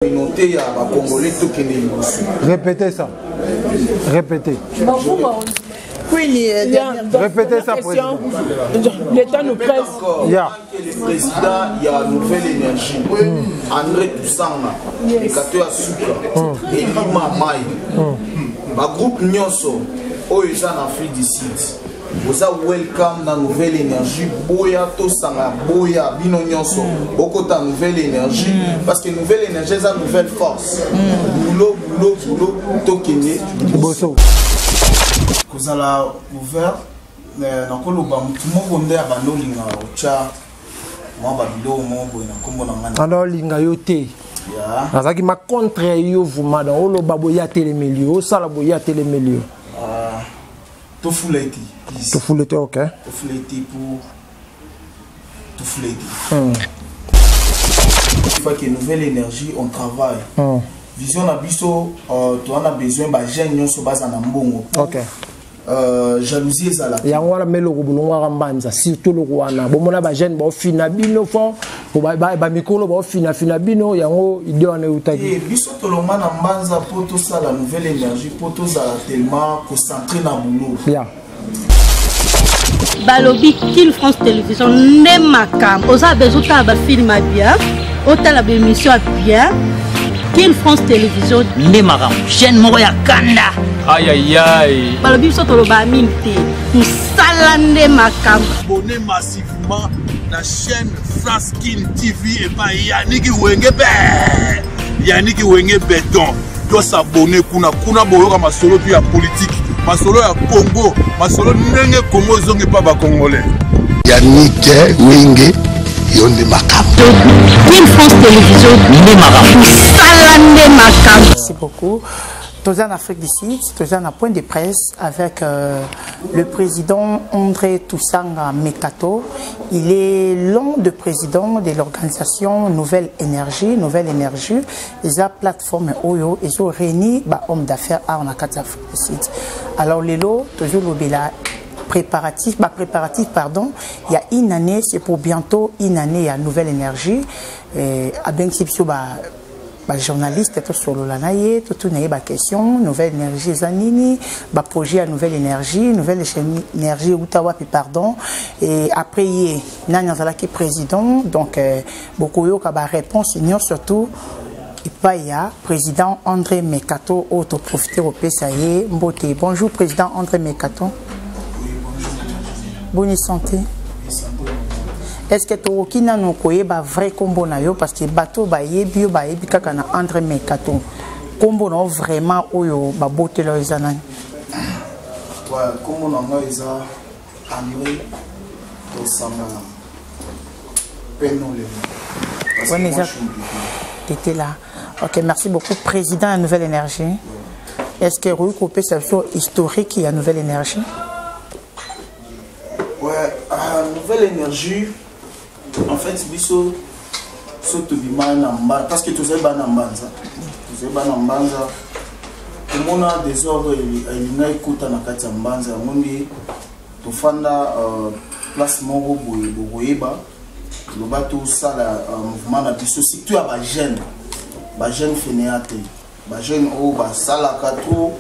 communauté à Congolais tout qui est. Répétez ça. Répétez. Répétez ça, président. L'État nous presse. Il y a le président, il y a Nouvelle Énergie. André Toussanga, Mekato Asuka, Elima Mai. Ma groupe Nyonso, ils sont en Afrique du Sud. Vous avez welcome dans Nouvelle Énergie. Boya Tosanga, Boya Bino Nyonso. Beaucoup de Nouvelle Énergie. Parce que Nouvelle Énergie, c'est une nouvelle force. Boulot, boulot, boulot, Tokene. Bosso. Vous allez ouvert. Dans le bas, tout le monde est à Banolinga. Tcha. Moi, Babilo, moi, Boyna, comme on a alors, linga yote. Azaki ma contre yo vuma dans le baboya télémélio, ça la boya télémélio. Tout fouleti. Tout fouleti, ok. Tout fouleti pour. Tout fouleti. Il faut que Nouvelle Énergie, on travaille. Vision Abisso, tu en as besoin de gens qui sont basés en Mbongo. Ok. Jalousie est là. Il y a un melo Banza, surtout le Rwanda. Bon, on a des jeunes qui finabino font, pour Bamikolo, finabino, il y a un idée en Eutagi. Et Bisso Toloman Banza, pour tout ça, la Nouvelle Énergie, pour tout ça, tellement concentré dans le boulot. Yeah. Balobi Kin France Télévision, Nemakam, on a besoin de film bien, on a la émission bien. Kin France Télévision, Nemakam, chaîne Moya Kanda. Aïe aïe aïe. Balobi Sotoloba Minté, nous salane Makam. Abonnez massivement la chaîne France Kin TV et pas Yannick Wenge Yannick Wenge Béton. Doit s'abonner kuna boyoka masolo puis la politique, masolo ya Congo, masolo ndenge Congo zonge pas ba congolais. Yannick Wenge Yonde Makam. Kin France Télévision, Nemakam. salane Makam. Merci beaucoup. Tous en Afrique du Sud, tous en point de presse avec le président André Toussanga Mekato. Il est l'un des présidents de l'organisation Nouvelle Énergie. Nouvelle Énergie, ils ont plateforme Oyo, ils ont réuni les hommes d'affaires en Afrique du Sud. Alors, les lots, toujours le préparatif, pardon, il y a une année, c'est pour bientôt une année, il y a Nouvelle Énergie. À Benksipsio, journaliste tout sur l'anaye tout naie question Nouvelle Énergie zanini projet à Nouvelle Énergie Outawa pardon et après y nani qui président donc beaucoup yo ka ba réponse union surtout Ipaya président André Mekato auto profiter au PSAE Mbote. Bonjour président André Mekato. Bonne santé. Est-ce que tu as un vrai combo parce que bateau ba yebi kaka na André Mekato combo no vraiment oyo ba boté lo ezana ouais combo na nga eza André Tosanga Penolé. Ouais mais tu étais là. OK, merci beaucoup président de Nouvelle Énergie. Est-ce que vous coupez cette chose historique il y a Nouvelle Énergie? Ouais, Nouvelle Énergie. En fait, biso soto bimana parce que tous les banambanza, tout le monde a des ordres il n'a écouté na kati ya mbanza ngondi to fanda place moko boyeba le bateau sala mouvement na biso surtout à ba jeune fainéante ba jeune o ba sala kato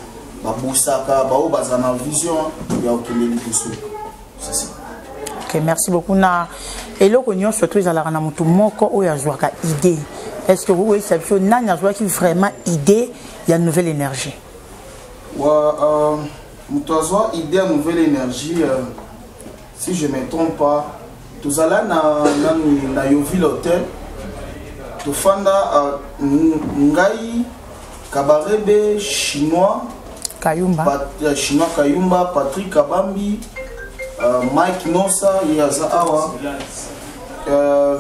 ba busaka ba o bazana vision ya okende biso c'est ça. OK, merci beaucoup na et là qu'on surtout ils allaient na mutu moko o ya jouaka idée. Est-ce que vous voyez cette chose nani a qui vraiment idée il y a Nouvelle Énergie? Ouais, mutu a idée à Nouvelle Énergie si je me trompe pas tous allés na Yoville Hotel to fanda ngai Kabarebe chinois Kayumba chinois Kayumba Patrick Kabambi Mike Nosa, Yazawa,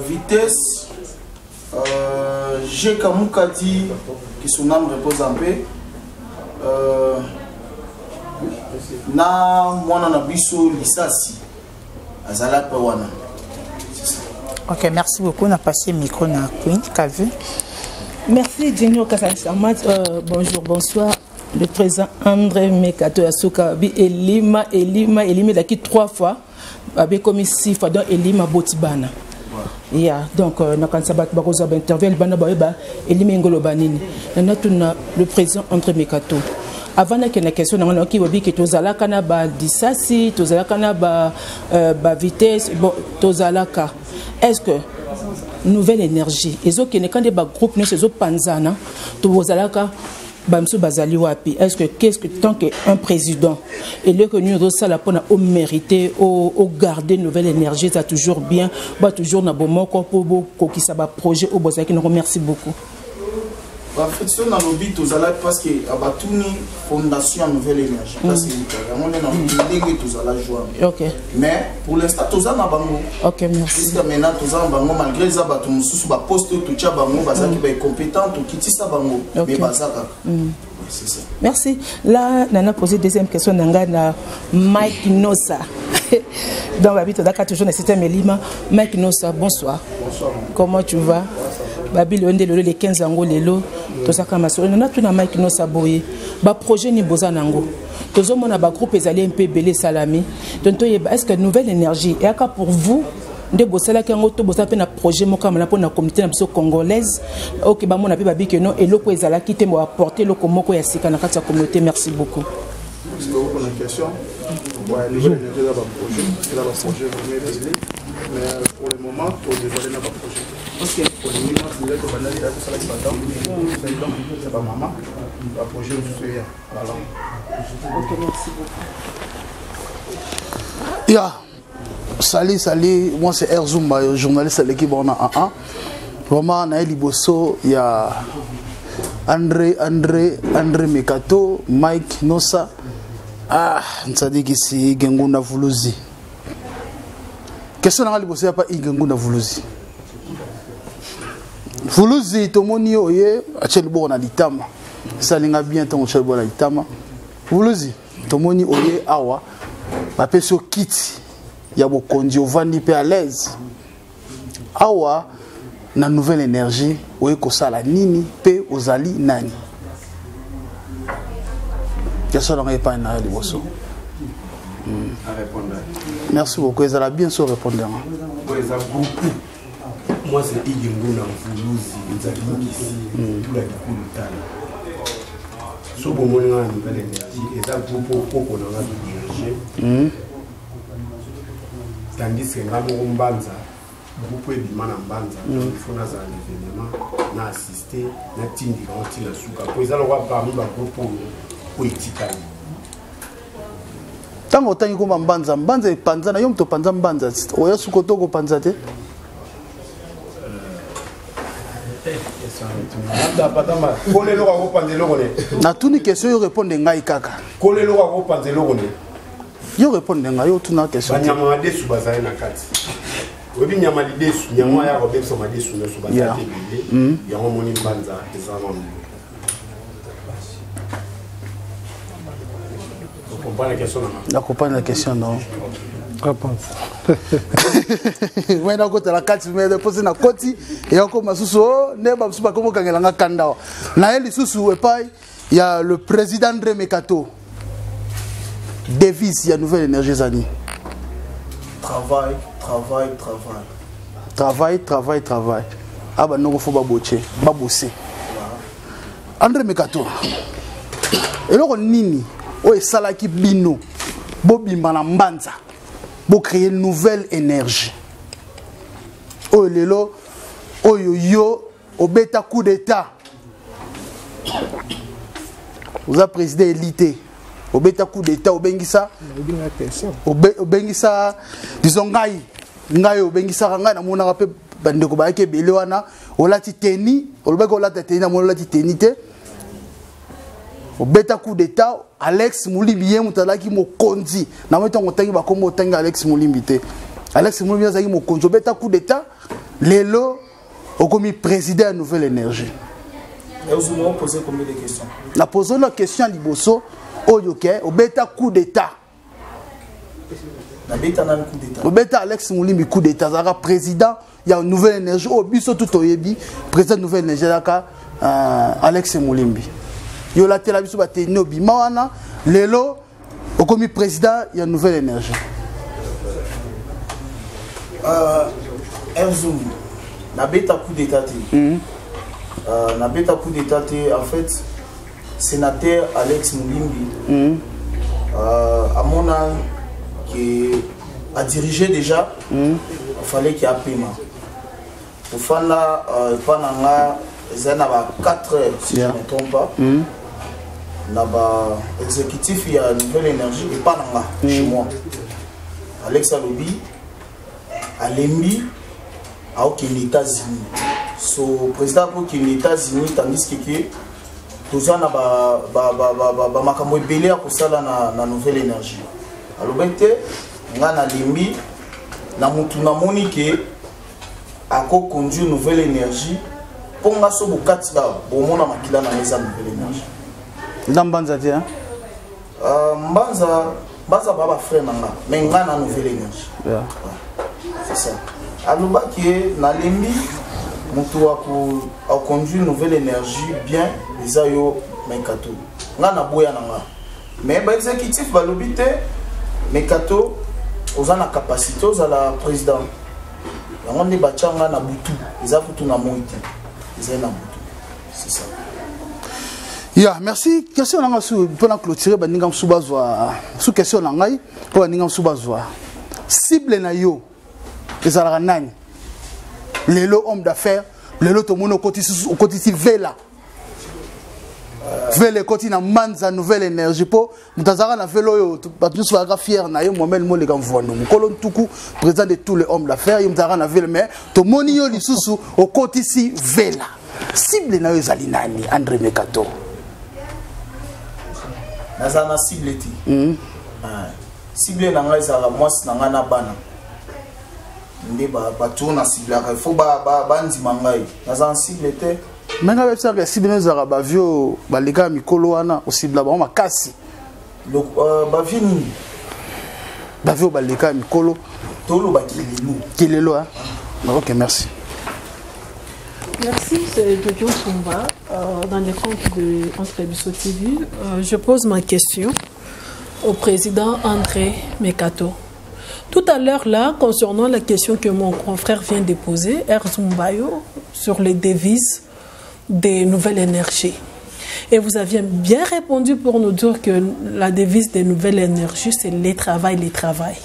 Vitesse, G. Kamukadi, qui son âme repose en paix, na Mwana Nabiso Lissasi, Azala Pawana. OK, merci beaucoup. On a passé le micro na Queen, Kavu. Merci Dino Kassamat. Bonjour, bonsoir. Le président André Mekato Yasuka Elima il a quitté 3 fois avec comme 6 fois donc Elima Botibana Yeah, donc Nakansabat Barosa intervient le Banini. Le président André Mekato. Avant qu'il y ait une question, on a dit que Tozala Kanaba Dissasi, Tozala Kanaba vitesse, bon, Tozala Ka. Est-ce que nouvelle énergie, et autres qui n'est qu'un des groupes, nous ces autres panzana, Tozala Ka. Est-ce que qu'est-ce que tant qu'un président et le que nous ça pour mériter au garder nouvelle énergie ça toujours bien bah toujours na bon pour qui ça va projet au boss qui nous remercie beaucoup. En fait, c'est dans le but parce que Abatuni fondation nouvelle énergie parce que on est dans le tous à la joie. OK. Mais pour l'instant tous à bango. OK, merci. Jusqu'à maintenant tous à bango malgré ça ba tout sous ba poste tout tcha bango bazaki ba compétent tout qui ça bango mais bazaka. C'est ça. Merci. Là, Nana posé deuxième question na Mike Nossa. Dans la vie tu as toujours nécessité Melima. Mike Nossa, bonsoir. Bonsoir. Comment tu vas? Babi le les 15 ans lelo to saka masolo na tuna Mike Nossa boye ba projet ni boza nango tozo mona ba groupe ezali un peu belé salami donc est-ce que nouvelle énergie et aka pour vous nde bosala ki ngo to bosa pe na projet moko na pour na communauté na biso congolaise OK ba mona pe babi que non et loko ezala ki te mo apporter loko moko ya sika na kati ya communauté. Merci beaucoup. Est-ce que vous avez une question? Ouais, nouvelle énergie là ba projet, là ba projet vraiment mais pour le moment pour dévoiler na ba projet. OK. Pour le moment, je voulais que vous ayez ça avec madame. C'est pas maman. Le projet est fait. Voilà. OK, merci beaucoup. Ya, salut, moi c'est Erzumba, journaliste à l'équipe on a A1. Vraiment, on a Liboso, il y a André Mekato, Mike Nossa. Ah, on s'est dit que c'est Gengunda Vuluzi. Question dans Liboso, il n'y a pas Gengunda Vuluzi. Vuluzi, tout le monde est achète-le na litama. Ça linga bien ton achète-le na litama. Vuluzi, tout le monde est awa. Pape so kiti ya bokondi ovandi pe à l'aise. Awa na nouvelle énergie oye kosala nini pe ozali nani. Question dans pas na liboso. Merci beaucoup, ils allaient bien se répondre. Moi, c'est Igenguna Vuluzi, tout la Tala. Si vous avez une nouvelle énergie, et ça, vous pouvez diriger. Tandis que nous Mbanza, vous pouvez bien Mbanza, il faut un événement, nous assister, nous tindi quand il a souka. Pour ça, on va parmi les groupes politiques. Tant que tu as Mbanza, Mbanza est Panza, tu as Panza Mbanza. Tu as soukoto ko Panza te. Na tuni question yo répondre ngai kaka. Kole lo ko panze lo kone. Yo répondre ngai yo tuna question. Banyama desu bazali na kati. Obi nyama lidesu nyama ya robeso madesu no so bazali bele. Yango moni banza ezama. Vous comprenez la question non? Je comprends la question non. Réponse. Ouais, donc tu as la carte, mais poser na koti et encore masusu ne ba msuba comme kangelanga kanda. Na eli susu epai il y a le président André Mekato. Devise il y a nouvelle énergie zani. Travail. Ah bah non faut ba bosser. André Mekato. Et là nini o esalaki bino bobimba na mbanza. Pour créer une nouvelle énergie. Oh lelo, oh yo, au bêta coup d'état. Vous avez présidé élité. Au bêta coup d'état, au bengisa. Au bengisa, disons ngai au bengisa ngai na mona rappel bandeko ba ke belewana, au lati teni, au beko lati teni na mona lati teni te. Au bêta coup d'état, Alex Moulimbi mutalaki mo konzi. Na moi tango tangi ba komo tangi Alex Moulimbi te. Alex Moulimbi azaki mo konzi. Au bêta coup d'état, lelo okomi président à Nouvelle Énergie. Et vous m'avez posé combien de questions? La posé la question à Liboso, oyoke, au bêta coup d'état. Na bêta na coup d'état. Au bêta Alex Moulimbi coup d'état, zara président, il y a une Nouvelle Énergie. Au biso tout oyebi, président de Nouvelle Énergie laka Alex Moulimbi. Yo la télé biso ba teno bima wana lelo okomi président ya Nouvelle Énergie. Erzoum, Nabeta coup d'état. Nabeta coup d'état, en fait, sénateur Alex Moulimbi, à mon âge, qui a dirigé déjà, il fallait qu'il y ait un paiement. Pour faire là, il y a 4 heures, si je ne me trompe pas. L'exécutif, il y a une nouvelle énergie, et pas là, chez moi. Alex Alobi, Alembi, aux États-Unis. Le président aux États-Unis, tandis que tout ça, il y a la nouvelle énergie. Alors, on a Alembi, on a Monique, à conduire une nouvelle énergie. Pour nga so bokati ba bomona makila na meza nouvelle énergie. Ndambanza dia. Mbanza baba frère nanga, mais nga na nouvelle énergie. Yeah. C'est ça. Aloba qui est na lembi mutu a conduire une nouvelle énergie bien ezayo mekato. Nga na boya nanga. Mais ba exécutif ba lobité mekato oza na capacité oza la président. On est bachanga na butu, ils ont tout na moïti. C'est ça. Yeah, merci. Question nanga sou pour clôturer bandinga soubazwa. Sous question nanga pour bandinga soubazwa. Cible na yo ezalaka nani? Lelo homme d'affaires, lelo to mono kotisi vela. Vela koti na manza nouvelle énergie po mutazaka na velo yo batu soka fier na yo momel mo le kamvondo. Mukolo ntuku président de tous les hommes d'affaires, yo mutazaka na vela mais to moni yo lisusu okotisi vela. Cible na yo ezali nani? André Mekato. Nazana cible ti. Cible na ngai ezala mwasi na ngana bana. Nde ba tourna cible ka faut ba ndima ngai. Nazana cible te. Menga website ya cible na zara ba vio ba leka mikolo wana o cible ba makasi. Donc ba vini. Ba vio ba leka mikolo tolo ba kilelo. Kilelo hein. OK, merci. Merci, c'est Jojo Sumba, dans les comptes de Entre Bisso TV. Je pose ma question au président André Mekato. Tout à l'heure, là, concernant la question que mon confrère vient de poser, Erzumbayo, sur les devises des nouvelles énergies. Et vous aviez bien répondu pour nous dire que la devise des nouvelles énergies, c'est les travail, les travail.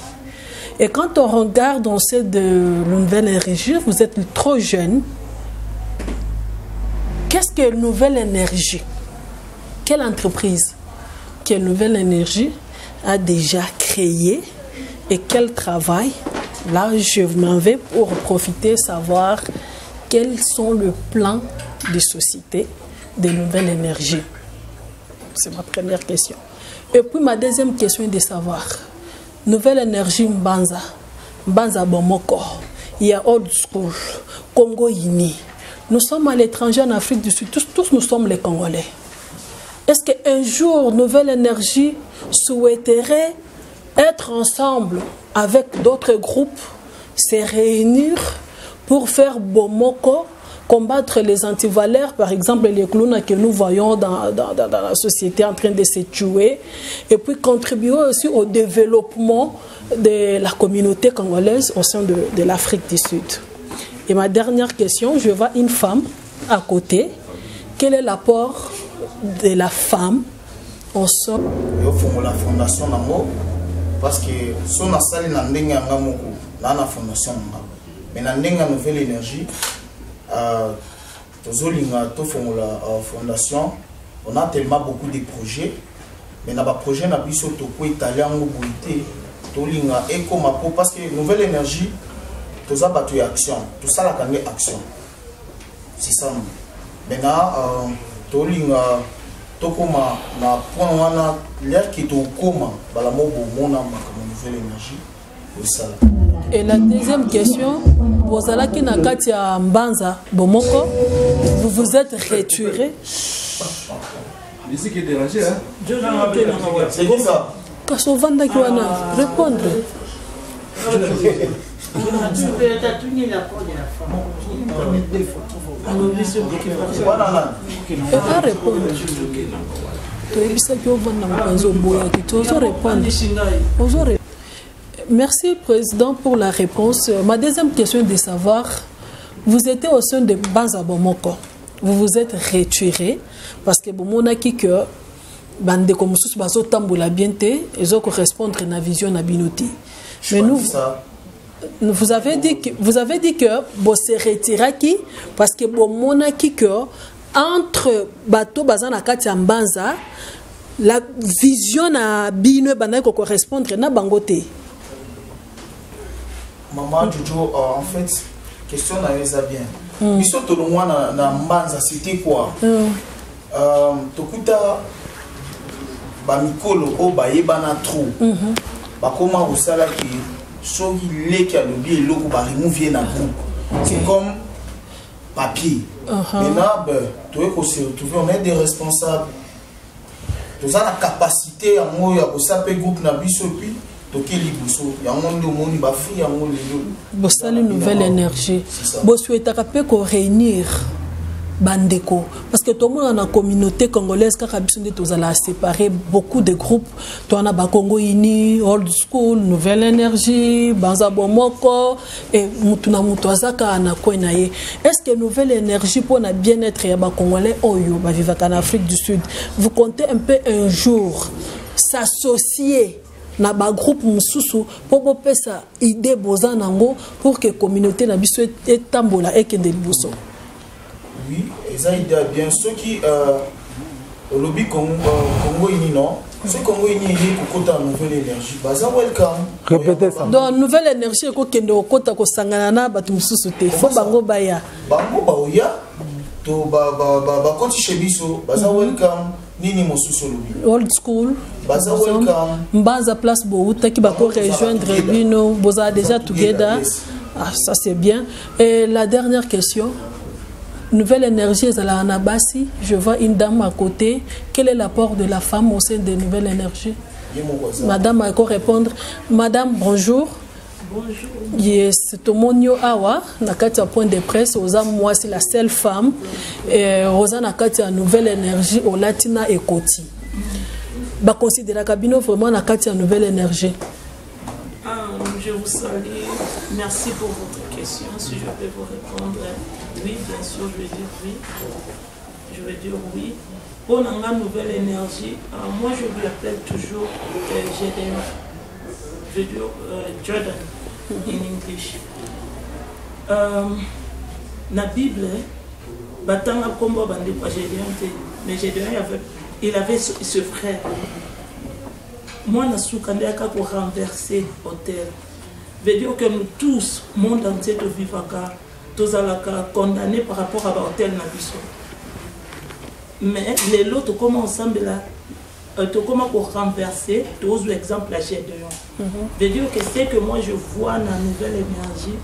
Et quand on regarde, on sait de nouvelles énergies, vous êtes trop jeune. Qu'est-ce que nouvelle énergie? Quelle entreprise que nouvelle énergie a déjà créé et quel travail? Là, je m'en vais pour profiter, savoir quels sont les plans de société de nouvelle énergie. C'est ma première question. Et puis ma deuxième question est de savoir, nouvelle énergie Mbanza, Mbanza Bomoko, il y a Old School, Congo Yini. Nous sommes à l'étranger en Afrique du Sud, tous nous sommes les Congolais. Est-ce qu'un jour, Nouvelle Énergie souhaiterait être ensemble avec d'autres groupes, se réunir pour faire Bomoko, combattre les antivaleurs, par exemple les clowns que nous voyons dans la société en train de se tuer, et puis contribuer aussi au développement de la communauté congolaise au sein de l'Afrique du Sud? Et ma dernière question, je vois une femme à côté. Quel est l'apport de la femme en sort? La fondation Nango, parce que son asali na ndenga ngamoko na na fondation Nango. Mais na ndenga nouvelle énergie, tozolinga to la fondation, on a tellement beaucoup de projets, mais na ba projet na biso to ko italien ngo boité, tolinga eko mapo parce que nouvelle énergie tout ça battu action, tout ça la gagné action. C'est ça. Maintenant, tolinga tokoma na point wana l'air qui to koma bala mobo mona comme nouvelle énergie. Ça. Et la deuxième question, vous allez qui na katia Mbanza Bomoko, vous vous êtes retiré. Ici qui est dérangé hein. C'est qui ça? Kasovanda qui wana répondre. Merci, Président, pour la réponse. Ma deuxième question est de savoir, vous étiez au sein de Banza Bomoko. Vous vous êtes retiré parce que bon, que bande comme sous baso tamboula bienté, ils ont correspondre à la vision na binoti. Mais nous, vous avez dit que bon se retirer qui parce que bon monaki que entre bateau bazana kati Banza la vision na bino bana ko correspondre na bangote. Maman Jojo, en fait, question na yeza bien. Biso to longwa na Mbanza c'était quoi? Tokuta ba mikolo o ba yebana trop. Ba comment osala ki soki leki alobi eloko ba remove na groupe. C'est comme papier. Maintenant, tu es retrouvé, on est des responsables. Nous avons la capacité à moi à saper groupe na biso puis toki libuso. Ya monde moni ba fri ya monde lelo. Bosali nouvelle énergie. Bo souhaitaka pe ko réunir bandeko parce que tout le monde dans la communauté congolaise car biso nde tozala séparer beaucoup de groupes. To na ba Congo Uni, Old School, Nouvelle Énergie, Banza Bomoko et mutuna mutwazaka na kwena ye. Est-ce que Nouvelle Énergie pour na bien-être ya ba Congolais oyo ba vivaka en Afrique du Sud, vous comptez un peu un jour s'associer na ba groupe mususu pour pesa idée bozanango pour que communauté na biso etambola ekende liboso? Oui, ça idée bien ceux qui au lobby Congo Uni non, ceux Congo Uni est kokota Nouvelle Énergie. Baza welcome. Répétez ça. Donc Nouvelle Énergie ko kende okota ko sangana na batu mususu te. Fo bango baya. Bango baoya to ba koti chebiso baza welcome. Nini mosusu lobby. Old School. Baza welcome. Mbanza place Bouta qui va rejoindre Bino, boza déjà together. Ah, ça c'est bien. Et la dernière question. Nouvelle Énergie, Anabasi, je vois une dame à côté. Quel est l'apport de la femme au sein de Nouvelle Énergie? Madame a encore répondre. Madame, bonjour. Bonjour. Yes, Tomonio Awa, Nakatia point de presse, moi c'est la seule femme. Rosa Nakatia Nouvelle Énergie au Latina et Koti. Bah considérer Kabino vraiment Nakatia Nouvelle Énergie. Je vous salue. Merci pour votre question. Si je peux vous répondre, oui, bien sûr, je vais dire oui. Je vais dire oui. Pour la Nouvelle Énergie, moi je lui appelle toujours Gédéon. Je veux dire Jordan in English. La Bible, Batanga Kombo Bandi pas Gédéon, mais Gédéon il avait ce frère. Moi, je suis pour renverser l'hôtel. Veut dire que nous tous, monde entier de Vivaka, tous allons condamnés par rapport à l'hôtel Nabiso. Mais les autres, comment ensemble là, comment pour renverser, tous exemple à Gédéon. Veut dire que c'est que moi je vois dans la Nouvelle Énergie,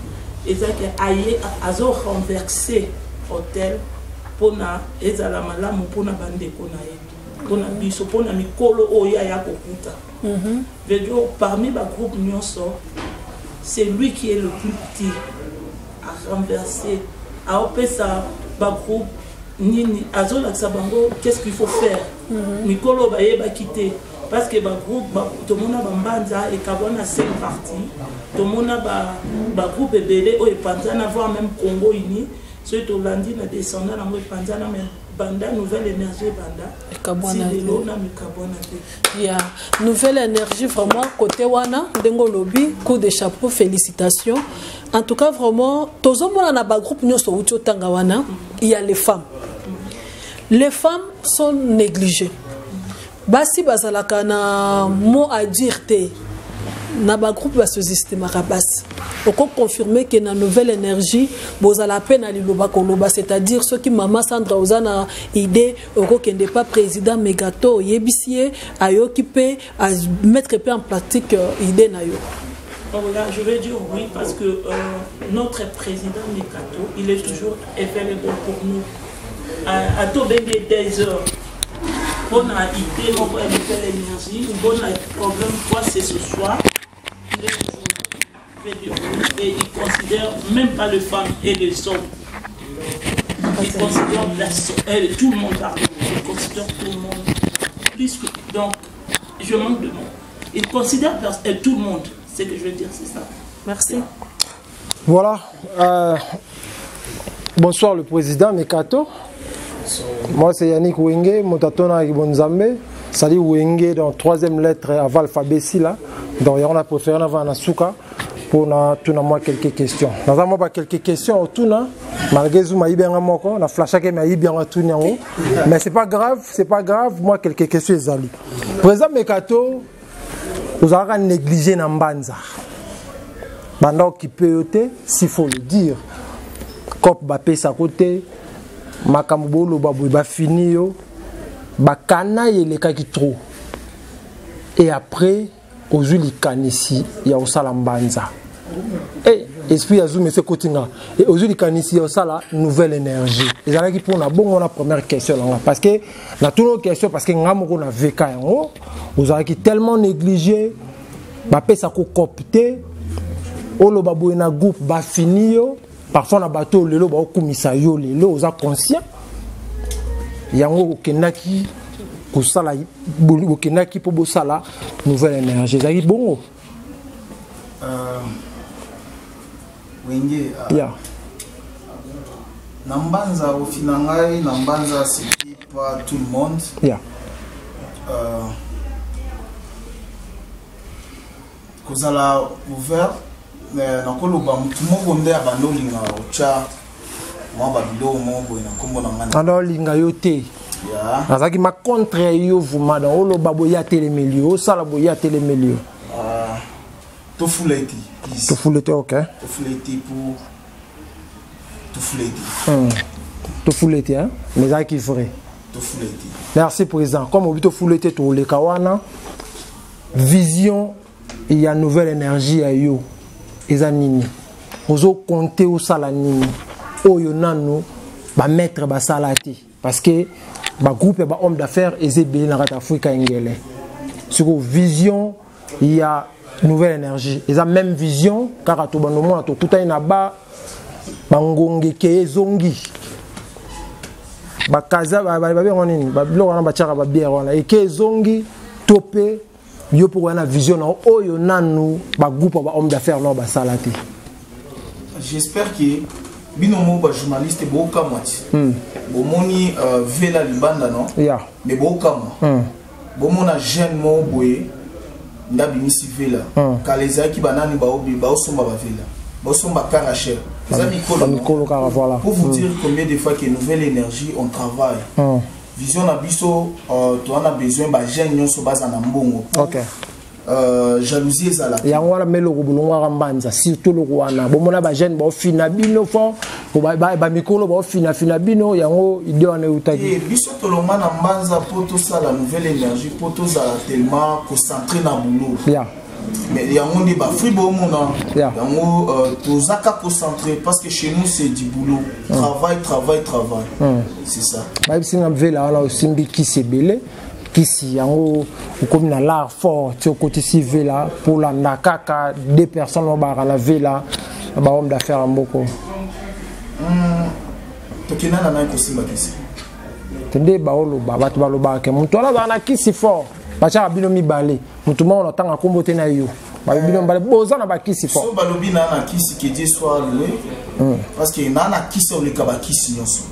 et ça que aïe a renversé l'hôtel pour na ezala malamu pour na bande konaye. Pour na biso pour na mikolo oya ya kokuta. Veut dire parmi les groupes nyonso, c'est lui qui est le plus petit à renverser, à opérer ça, groupe, nini, à zola bango, qu'est-ce qu'il faut faire? Mikolo baye ba quitter parce que groupe, tout le monde a banza et kabona 5 parties, tout le monde a groupe belé ou panzana voir même Congo Uni, ceux to landi na descendant na panzana même banda Nouvelle Énergie banda. Yeah. Nouvelle Énergie vraiment côté wana dengo lobby coup de chapeau félicitations. En tout cas vraiment tozomona na ba groupe nyoso uti otanga wana il y a les femmes. Les femmes sont négligées. Basi bazalaka na mot à dire te na ba groupe ba ce système rabas. On peut confirmer que dans la Nouvelle Énergie, vous avez la peine à l'Iloba Koloba, c'est-à-dire ceux qui maman Sandra Ozana idée, qui n'est pas président Megato, Yebissier, à occuper, à mettre en pratique l'idée nayo. Je vais dire oui parce que notre président Megato, il est toujours available pour nous. À tout des heures. On a idée, on va Nouvelle Énergie, on a problème, quoi c'est ce soir. Et il considère même pas les femmes et les hommes. Il considère tout le monde. Il considère tout le monde. Donc, je manque de mots. Il considère tout le monde. Ce que je veux dire, c'est ça. Merci. Voilà. Bonsoir le président Mekato. Moi c'est Yannick Wenge, Motatona Bonzambe. C'est-à-dire Wenge dans troisième lettre avant l'alphabet ici là. Donc on a préféré avoir un souka pour tout moi quelques questions. Nous avons pas quelques questions autour là. Malgré tout, maï bien moko, na flash que maï bien tout n'yango. Mais c'est pas grave. Moi quelques questions ezali. Président Mekato, vous avez négligé Nambanza. Banda occupé s'il faut le dire. Cop bapé sa côté, makambo babou ba fini yo, bakana yele kaki trop. Et après, aujourd'hui kanisi ya osala mbanza. Et esprit azou monsieur Kotinga. Et aujourd'hui kanisi ya osala nouvelle énergie. Et ça qui pour na bon la première question là parce que na toute autre question parce que ngamoko na veka yango, vous avez tellement négligé, bapé sa ko copter. Olo babou na groupe ba fini yo. Parfois, on a bateau, le lot, on yo le lot, on a conscient. Yango kenaki, pour ça là, kenaki pour ça là, nouvelle énergie. Ça y bon. Wenge. Nambanza au final, Nambanza c'est pas tout le monde. Cause à la ouvert. Mais nakoloba mutu moko nde abandolinga ocha mwa babilo moko na kombo na ngana anolinga yo te azaki ma contre yo vuma dans oloba boya telemelio sala boya telemelio to fuleti OK to fuleti pour to fuleti hein mais ça qui vrai to fuleti merci président comme on to fuleti to le kawana vision il y a nouvelle énergie à yo ezanini ozo compter au salanini oyo nanu ba mettre ba salati parce que ba groupe ba homme d'affaires ezebele na rata Afrika ngele sur vision il y a nouvelle énergie eza même vision car to bano mona to kutai na ba bangonge ke zongi ba kaza ba nini ba biloko na ba chaka ba bière wana e ke zongi topé yo pour una vision na oyo nanu ba groupe ba homme d'affaires no ba salati. J'espère que binomo ba journaliste bo kamati bo moni vela libanda no mais bo kama bo mona jeune mo boye ndabi misi vela kaleza ki banani ba obi ba osomba ba vela ba osomba karacher za mikolo voilà pour vous dire combien de fois que nouvelle énergie on travaille vision na biso tu as besoin ba jeune nyonso baza na mbongo OK jalousie ezala yango wana meloko bulongo akambanza surtout loko wana bomona ba jeune ba ofina bino fo ba mikolo ba ofina bino yango ide wana utaki biso tolonga na mbanza poto sala nouvelle énergie poto zala tellement concentré na boulot mais yango ndi ba fribo mona yango tozaka concentré parce que chez nous c'est du boulot travail c'est ça ba bisinga vela wana osimbi kisebele kisi yango comme na l'art fort tu côté civil là pour la nakaka deux personnes au bar à la villa ba homme d'affaires mboko to kinana na ko simba kisi tende ba olo ba batu ba lo ba ke muntu ala ba na kisi fort ba cha bino mibale muntu mo na tanga kombo te na yo ba bino mbale boza na ba kisi fort so ba lobi na na kisi que Dieu soit loué parce que na na kisi on le kaba kisi nyonso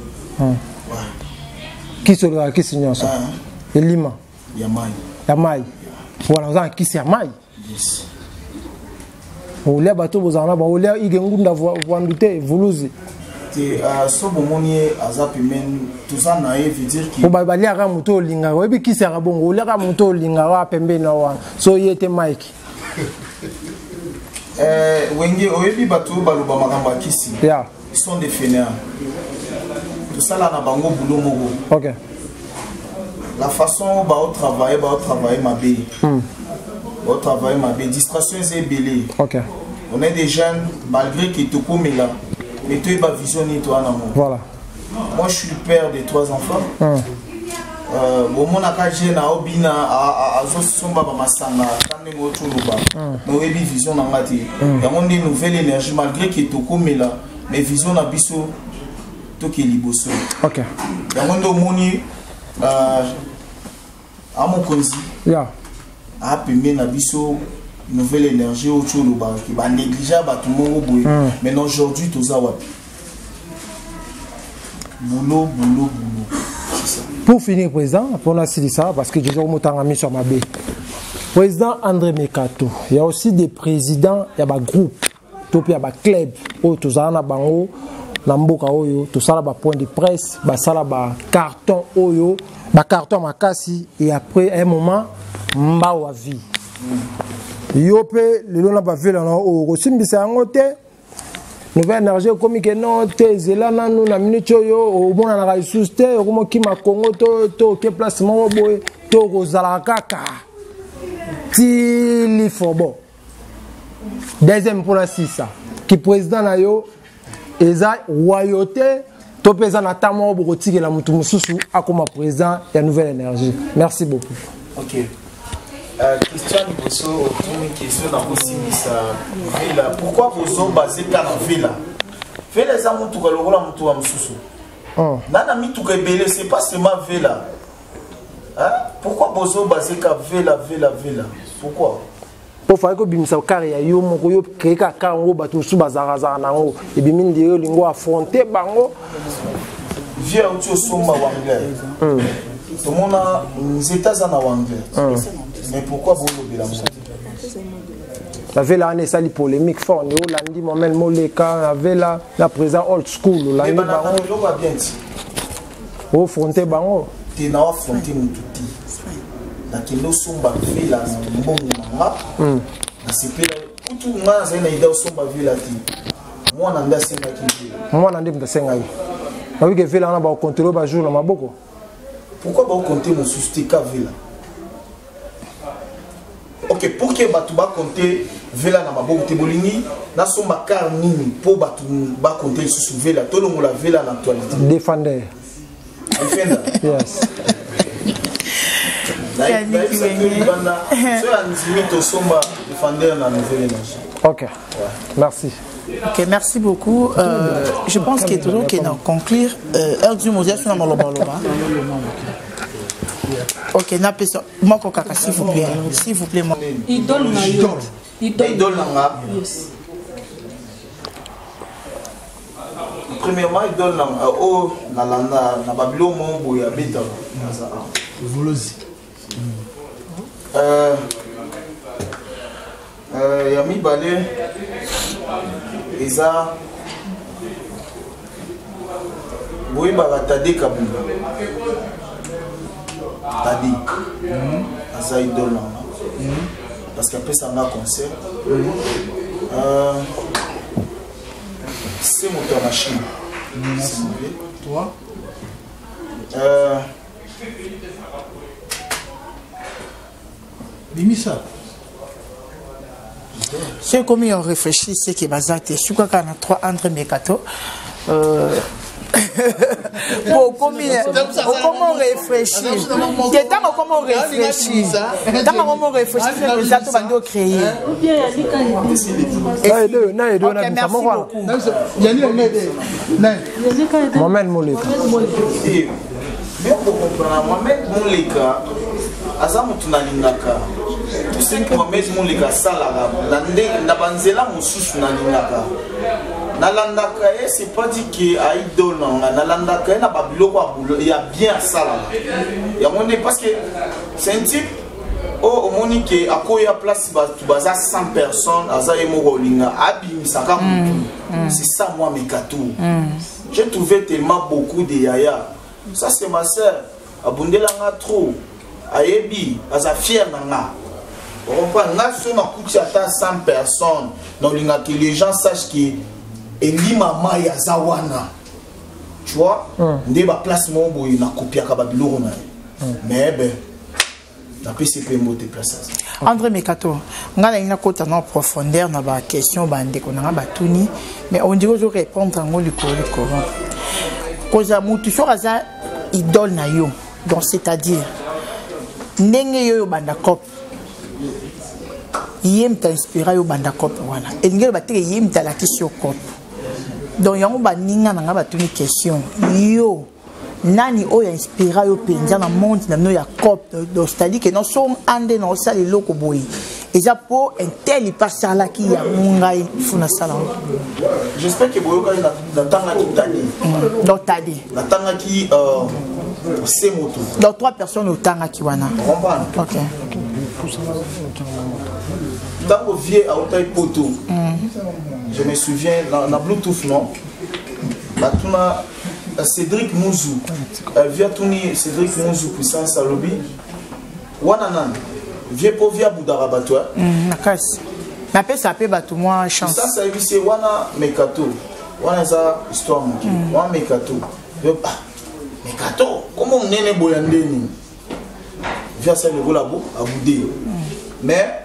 kisi on le kisi nyonso elima ya mai voilà on a kisi ya mai ole bato bozana ba ole igengunda vandute vuluzi te so bomoni azapi men tuza na veut dire que ba balia ka muto olinga webi kisi ya bongo ole ka muto olinga wa pembe na wa so yete mike wenge oyebi bato baloba makamba kisi ils sont des fainéants tout ça là na bango boulot moko OK la façon dont travailler ma bé. Travailler ma bé. Distraction est belée. OK. On est des jeunes, malgré que tu comme là, mais tu as visionné toi en amour. Voilà. Moi je suis le père de 3 enfants. Bon mon akaje na obina a somba ba masanga tande moto luba. No ebi vision na ngati. Ya monde nouvelle énergie malgré que tu comme là, mais vision na biso to ke liboso. OK. Ya monde moni amokonzi a pembe na biso nouvelle énergie autour de banque qui va négliger tout le monde. Mais aujourd'hui tout ça boulot. C'est ça. Pour finir président, pour nous dire ça parce que je vais mis sur ma baie. Président André Mekato, il y a aussi des présidents, il y a des groupes, il y a des clubs, tout ça na bango, na mboka oyo, tout ça na point de presse, ça na carton oyo, carton makasi et après un moment mba wa vie. Yo pe le long na ba vela na o simbisa ngote. Nouvelle énergie comme que non te zela na nous na minute yo o bona na ressource te o mo ki ma Congo to ke place mo boy to ko zala kaka. Tili fobo. Deuxième pour la 6 qui président na yo eza royauté to pesa na tamo bo tiki la mutu mususu akoma président ya nouvelle énergie. Merci beaucoup. OK. Christian Bosso, une question dans aussi Villa. Pourquoi vous avez basé dans Villa? Villa est un moutou que l'on a moutou à Moussou. Nana mitou que belé, c'est pas seulement Villa. Pourquoi vous avez basé dans Villa? Pourquoi? Pour faire que bimisa carrière yo moko yo créer ka kango batu su bazaraza nango et bimini de lingo affronter bango via auto somba wanglais. Tout le monde a les États-Unis wanglais. Mais pourquoi vous l'avez la vela est sali polémique fort. Nous l'andi moment moleka la vela la présent old school l'andi bango. Au fronté bango. Tu n'as affronté mututi. La kilo somba vela mbongo mama. Na sepela tout nga zena ida somba vela ti. Moi na nda senga ki. Moi na ndimda senga yi. Na wi ke vela na ba contrôler ba jour na maboko. Pourquoi vous comptez mon soustika vela? Ok, pour que batu ba compter vela na maboko te bolingi na somba car nini pour batu ba compter sous vela to longo la vela na actualité. Défendeur. Yes. Ok, merci. Ok, merci beaucoup. Je pense qu'il est toujours qu'il a conclure. Ok, s'il vous plaît. S'il vous plaît. Idole. Premièrement, idole na Babylone mon boya beta. Volosi. Yami Balé Eza Boy Bagatade Kabunga Tadi Aza idole parce qu'après ça on a un concert c'est mon machine. Toi Bimisa. C'est comme on réfléchit, c'est que Bazate, je suis quand on a 3 André Mekato. Bon, comment on réfléchit? Comment on réfléchit? Comment on réfléchit? Les atos vont créer. Merci beaucoup. Mohamed Moleka. Mais on comprend, Mohamed Moleka, Azamu Tunalingaka. Tout ce que Mohamed Moleka Salaga, Nabanzela Moussous Nalingaka. Nalandaka, c'est pas dit qu'il y a idole, Nalandaka, il y a bien Salaga. Il y a mon parce que c'est un type. Oh, au Monique, à quoi il y a place, tu vas à 100 personnes, à Zaïmolinga, Abim, Sakam. C'est ça, moi, mes gâteaux. J'ai trouvé tellement beaucoup de yaya. Ça, c'est ma soeur. Abundelanga trop. Ayebi, Aza fier nanga. On prend, on a coûté à 100 personnes. Donc, que les gens sachent que Elima Maya Zawana. Tu vois? Ndé ba place mon boy, na copia Kababilo. Mais, ben. La PCP mot déplacé. André Mekato, on a une côte en profondeur dans la question bandé qu'on a batuni, mais on dit que je répondre en mot du courant. Cause à moutou sur aza idole na yo, donc c'est-à-dire nenge yo bandakop. Yem ta inspiré yo bandakop voilà. Et ngelo batte yem ta la question cop. Donc yango baninga na batuni question yo. Nani oya inspira yo penza na monde na no ya cop c'est-à-dire que non son ande na osali loko boy Et ça pour un tel il passe à la qui a mungai funa sala. J'espère que boyoka na tanga ki tani. Donc tadi. Na tanga ki c'est moto. Donc 3 personnes au tanga ki wana. Comprendre. OK. Dans le vieux à Otaï Poto, je me souviens, dans Bluetooth, non? Cédric Mouzou, via Touni, Cédric Mouzou, puissance à lobby. Wananan, vieux pour via Boudarabatoué. Nakas. Napé ça peut battre moi chance. Ça, ça c'est Wana Mekato. Wana ça histoire mon qui. Wana Mekato. Mekato, comment on est né boyandeni? Via ça le volabo à Boudé. Mais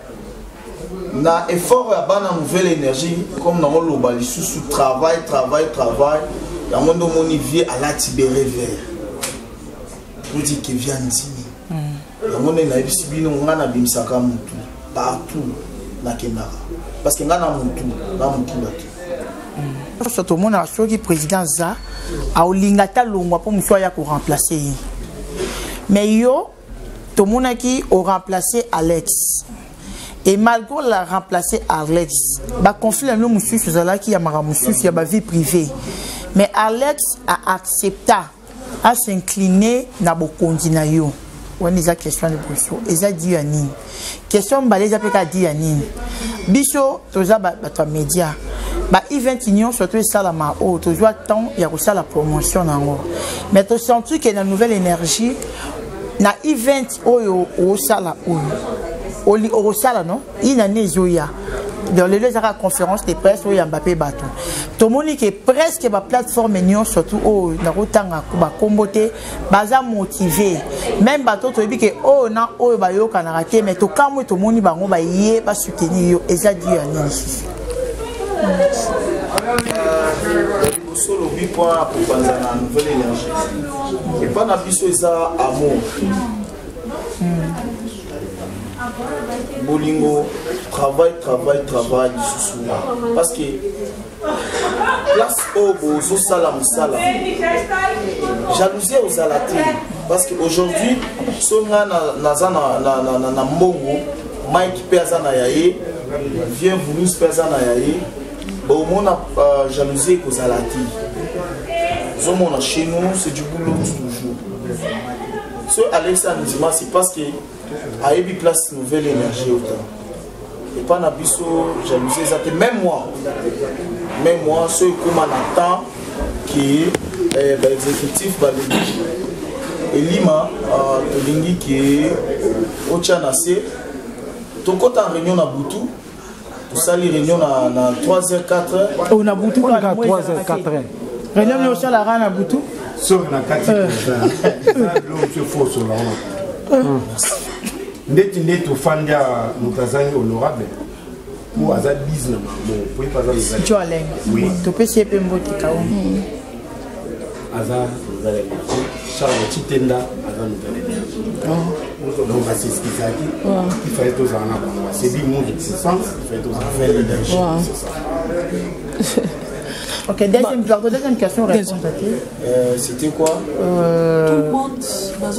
na effort à bana nouvelle énergie comme dans le bali sous travail dans mon domoni vie à la tibéré vert pour dire que vient ndimi dans mon na bisibino ngana bimsaka mutu partout na Kemara parce que ngana mutu na mutu là surtout mon asso qui président za a olingata longwa pour monsieur ya ko remplacer mais yo tout mon qui au remplacer Alex. Et malgré la remplacer Alex, bah conflit avec nous monsieur Suzala qui a ma monsieur qui a ma vie privée. Mais Alex a accepté à s'incliner na bokondi na yo. On est à question de Bruxelles. Et ça dit ani. Question balé a pas dit ani. Biso toza ba média. Ba event union surtout ça la ma o toujours temps il y a aussi la promotion en haut. Mais tu sens que la nouvelle énergie na event oyo o sala o au sala non il n'a ni zoya dans les deux conférences de presse où il y a Mbappé bateau tout le monde qui est presque ma plateforme union surtout au narotanga kuba kombote baza motivé même bateau tu dis que oh na oh ba yo kana raté mais tout quand tout le monde bango ba yé pas soutenir yo et ça dit à solo bipoa pour penser à nouvelle énergie et pas na biso ça amour bolingo travail parce que place au bozo salam jalousie aux alatés parce que aujourd'hui songa na mbongo Mike Pezana yaye vient voulu Pezana yaye bon mon jalousie aux alatés zomona chez nous c'est du boulot toujours ce Alexa nous dit c'est parce que a eu place nouvelle énergie autant et pas na biso jalousie ça même moi ce comme on attend qui est exécutif et Lima tolingi qui est au Tchanase to kota réunion na Boutou to sali réunion na 3h 4h on a Boutou à 3h 4h réunion au sala rana Boutou sur na 4h l'homme se faut sur la ndeti tofanda mutazani honorable pour azad business pour pas azad tu as l'air oui tu peux se pemboti kao azad Charles Chitenda azad nouvelle donc c'est ce qui s'agit il fallait tous en avoir c'est dit mon existence il fallait tous en faire l'énergie c'est ça. Ok, deuxième question réponse. C'était quoi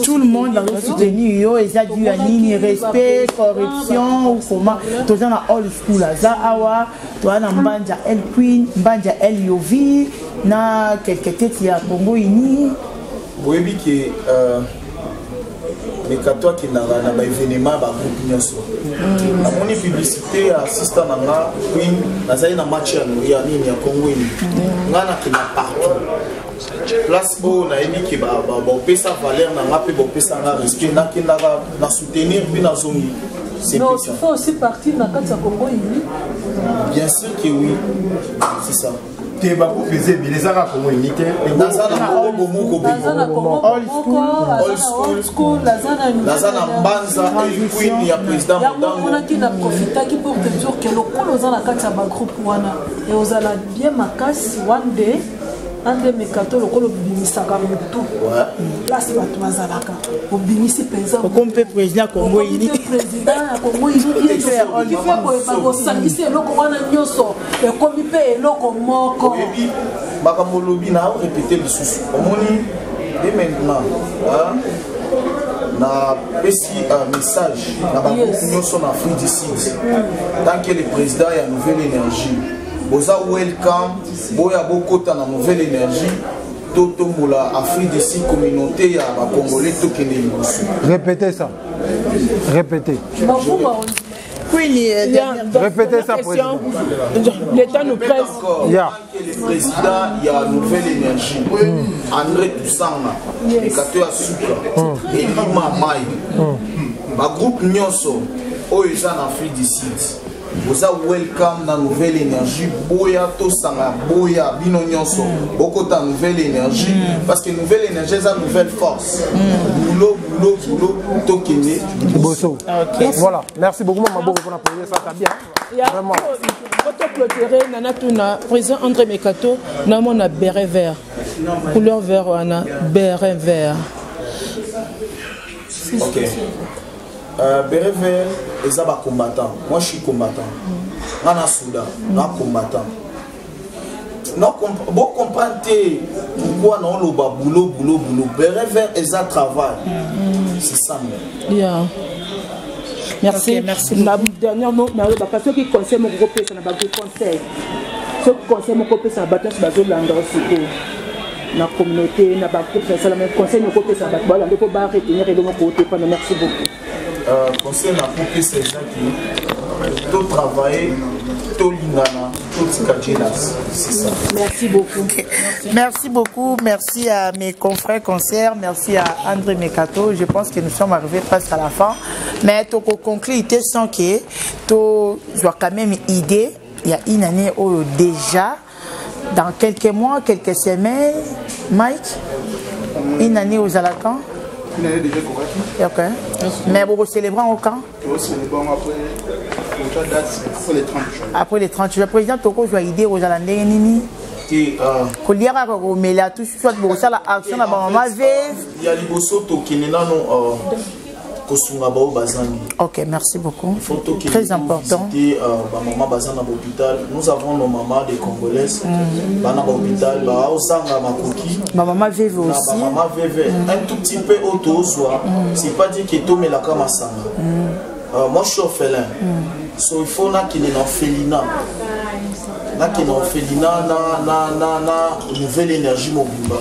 Tout le monde va soutenir yo et ça du ani respect corruption ou comment tout ça na old school za awa to na mbanja el queen mbanja el yovi na quelque tête ya Bongo ini boyebi que les katoa qui na ba événement ba groupe nyonso na moni publicité assistant na queen na za na match ya nini ya Congo ini ngana ki na partout place où na yebi ki ba pesa valeur na ngape ba pesa na respect na kindaga na soutenir puis na zongi c'est non il faut aussi partir na kati ya Congo ini bien sûr que oui c'est ça te ba ko peser bilezaka Congo ini te nazana old school nazana mbanza queen ya président Modango on a qui na profitaki pour te dire que le colo za na kati ya ba groupe wana et ozala bien makasi one day ande mekato le colo bimisaka mutu place bato bazalaka obimisi penza comme président Congo ini président ya Congo ini qui fait ko sangisi eloko wana nyoso e komi pe eloko moko ebi makambo lobi na répéter lisusu omoni et maintenant na pesi message na bagroupe nyonso na Afrique du Sud tant que le président ya nouvelle énergie boza welcome boya bokota na nouvelle énergie totombola Afrique du Sud communauté ya ba congolais tokende liboso. Répétez ça. Répétez. Répétez ça, président. L'État nous presse. Le président, il y a nouvelle énergie. André Toussanga, Mekato ya Suka, Elima Mai. Ma groupe Nyonso, Oyesan Afrique du Sud. Vous avez welcome dans nouvelle énergie. Boya Tosanga, Boya, Bino Nyonso. Beaucoup de nouvelle énergie. Parce que nouvelle énergie, c'est une nouvelle force. Boulot, boulot, boulot, Tokene. Bosso. Voilà. Merci beaucoup, Maman Boro, pour appuyer ça. T'as bien. Vraiment. Quand on clôturer, Nana Tuna, président André Mekato, on a béret vert. Couleur vert, on a béret vert. Ok. Béret vert, ils sont combattants. Moi, je suis combattant. Je suis soudan, je suis combattant. Vous comprenez pourquoi nous avons boulot, boulot, boulot. Béret vert, ils ont travail. C'est ça. Merci. Merci. La dernière mot, parce que qui conseille mon groupe, ça n'a pas de conseil. Ce conseil mon groupe, ça n'a pas de conseil. La communauté, n'a pas de conseil, mon groupe, ça n'a pas de conseil. Voilà, retenir et de mon côté. Merci beaucoup. Conseil n'a pas que ces gens qui tout travailler, tout lingana, tout skajelas. C'est ça. Merci beaucoup. Merci beaucoup. Merci à mes confrères concerts. Merci à André Mekato. Je pense que nous sommes arrivés presque à la fin. Mais tu conclure, tu sens que tu as quand même une idée. Il y a une année où déjà, dans quelques mois, quelques semaines, Mike, une année aux Alacans. Une année déjà correcte. Ok. Mais vous célébrez au camp? Vous célébrez après les 30 jours. Après les 30 jours. Le président Toko, je vais aider aux Alandais. Il y a ok, merci beaucoup. Très important. Nous avons nos mamans des Congolaises. Maman Veve aussi. Maman Veve. Un tout petit peu autour, c'est pas dire que tout met la camasanga. Moi je suis orphelin. So il faut qu'il y ait un orphelinat. Là qu'il y ait un orphelinat, na nouvelle énergie mobile.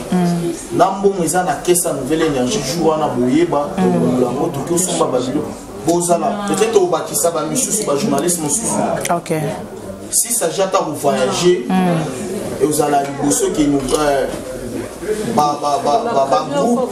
Nambo meza na kesa nouvelle énergie jour na boyeba to lango to ko somba babilo bozala peut-être au bakisa ba misusu ba journaliste mususu. OK. Si ça jata vous voyager et vous allez liboso qui nous ba groupe